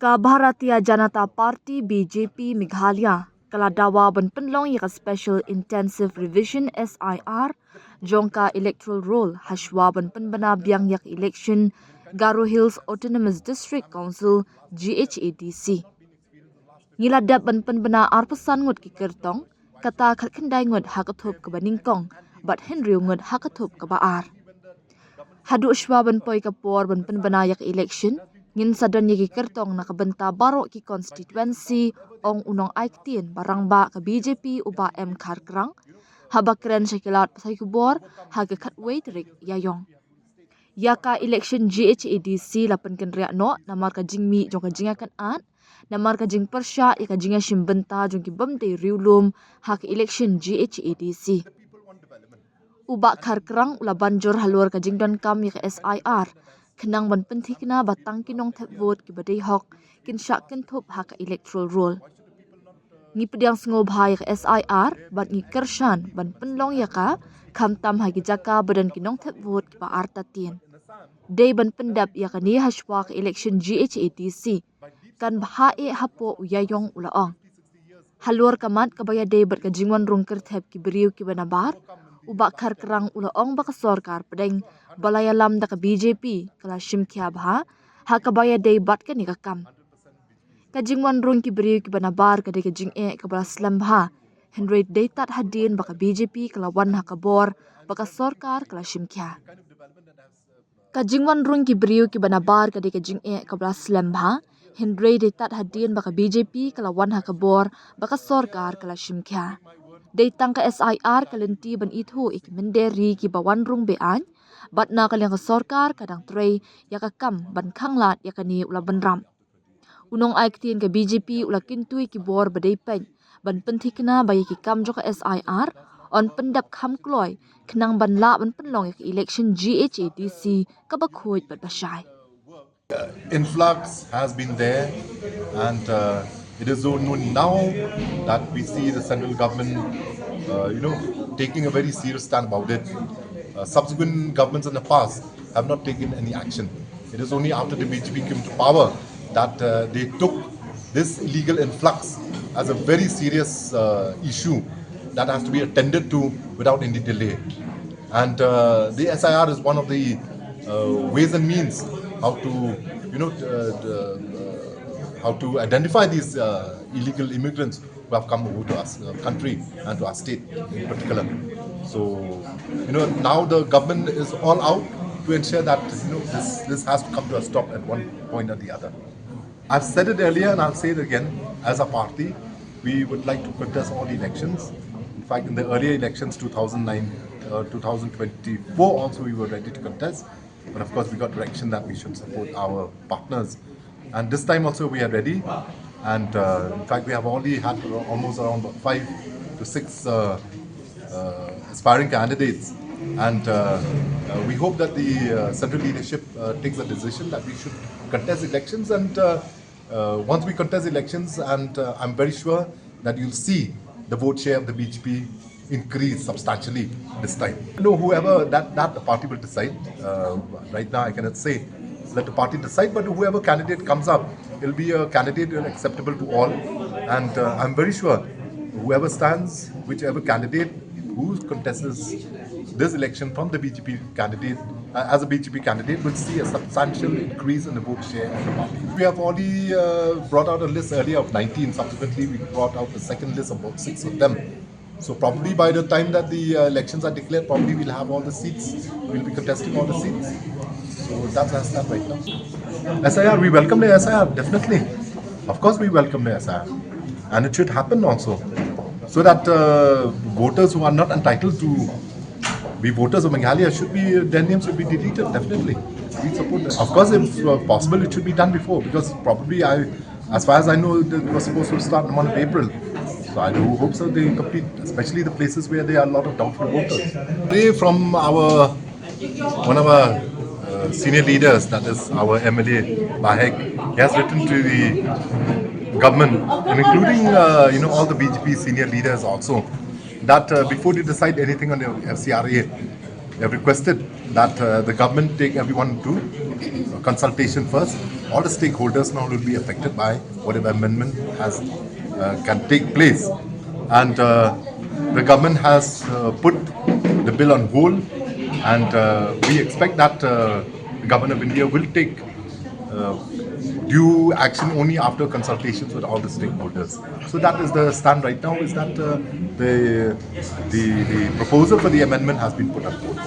Ka Bharatiya Janata Party BJP Meghalaya kala Dawa ban pynlong yaka Special Intensive Revision SIR jongka Electoral Roll shwa ban pynbana biang yak election Garo Hills Autonomous District Council GHADC. Ngiladap ban pynbana arpasan ngut ki kertong kata khat khandai ngut hakathup ka baningkong bat henriu ngut hakathup ka baar. Hadu shwa ban poi kapor ban pynbana yak election ngin sadon yaki kertong nakabenta barok ki constituency ong unong aiktien barangba ka BJP uba M Kharkrang habakren Syllad pasai kubor haga khatwei terik yayong. Yaka election GHADC lapan kenria no namar ka jingmi jong ka jingakan at namar ka jing persya yaka jinga shimbenta jong ki bamde riulum hak election GHADC. Uba Kharkrang ula banjur halur ka jingdon kam yaka SIR kenang ban pentikna batang kinong tap vote ki badai hok kin syak kin thup hak electoral roll. Ngi pediang sengob hai ka SIR bat ngi kershan ban penlong yaka kamtam hagi jaka badan kinong tap vote ki ba arta tien. Day ban pendap yaka ni hashwa ka election GHADC kan bahae hapo uyayong ulaong. Halur kamat kabaya day bat ka jingwan rung kertep ki beriu ki banabar uba Kharkrang ulaong baka sorkar pedeng balaya lam da ka BJP kala shimkya bha hakabaya day bat ka nikakam. Kajingwan rung ki beriu ki banabar ka day ka jing ka bala slam bha henry day tat hadin baka BJP kala wan hakabor baka sorkar kala shimkya. Kajingwan rung ki beriu ki banabar ka day ka jing ka bala slam bha henry day tat hadin baka BJP kala wan hakabor baka sorkar kala shimkya. Datang ka SIR kalenti ban ithu ikmenderi ki bawan rung bean bat na kalyang ka sorkar kadang trey yaka kam ban khanglat yaka ni ula banram. Unong aiktien ka BJP ula kintui ki bor badai pen ban pentikna bayi ki kam joka SIR on pendap kham kloy kenang ban la ban penlong yaka election GHADC ka bakhoy bat bashay. Influx has been there, and it is only now that we see the central government, taking a very serious stand about it. Subsequent governments in the past have not taken any action. It is only after the BJP came to power that they took this illegal influx as a very serious issue that has to be attended to without any delay. And the SIR is one of the ways and means how to, how to identify these illegal immigrants who have come over to our country and to our state in particular. So, now the government is all out to ensure that this has to come to a stop at one point or the other. I've said it earlier and I'll say it again. As a party, we would like to contest all elections. In fact, in the earlier elections, 2009, 2024 also we were ready to contest. But of course, we got direction that we should support our partners. And this time also we are ready. And in fact, we have already had almost around 5 to 6 aspiring candidates. And we hope that the central leadership takes a decision that we should contest elections. And once we contest elections, and I'm very sure that you'll see the vote share of the BJP increase substantially this time. Whoever that the party will decide. Right now I cannot say. Let the party decide, but whoever candidate comes up, it'll be a candidate acceptable to all. And I'm very sure whoever stands, whichever candidate who contests this election from the BJP candidate, as a BJP candidate, will see a substantial increase in the vote share of the party. We have already brought out a list earlier of 19. Subsequently, we brought out the second list of about 6 of them. So probably by the time that the elections are declared, probably we'll have all the seats. We'll be contesting all the seats. So that's that right now. SIR, we welcome the SIR, definitely. Of course we welcome the SIR. And it should happen also. So that voters who are not entitled to be voters of Meghalaya their names should be deleted, definitely. We support that. Of course, if possible, it should be done before, because probably as far as I know, it was supposed to start in the month of April. So I do hope so they complete, especially the places where there are a lot of doubtful voters. Today from one of our senior leaders, that is our MLA Bahek, he has written to the government, and including all the BJP senior leaders also, that before they decide anything on the FCRA, they have requested that the government take everyone to consultation first. All the stakeholders now will be affected by whatever amendment has can take place, and the government has put the bill on hold, and we expect that the government of India will take due action only after consultations with all the stakeholders. So that is the stand right now. Is that the proposal for the amendment has been put on hold.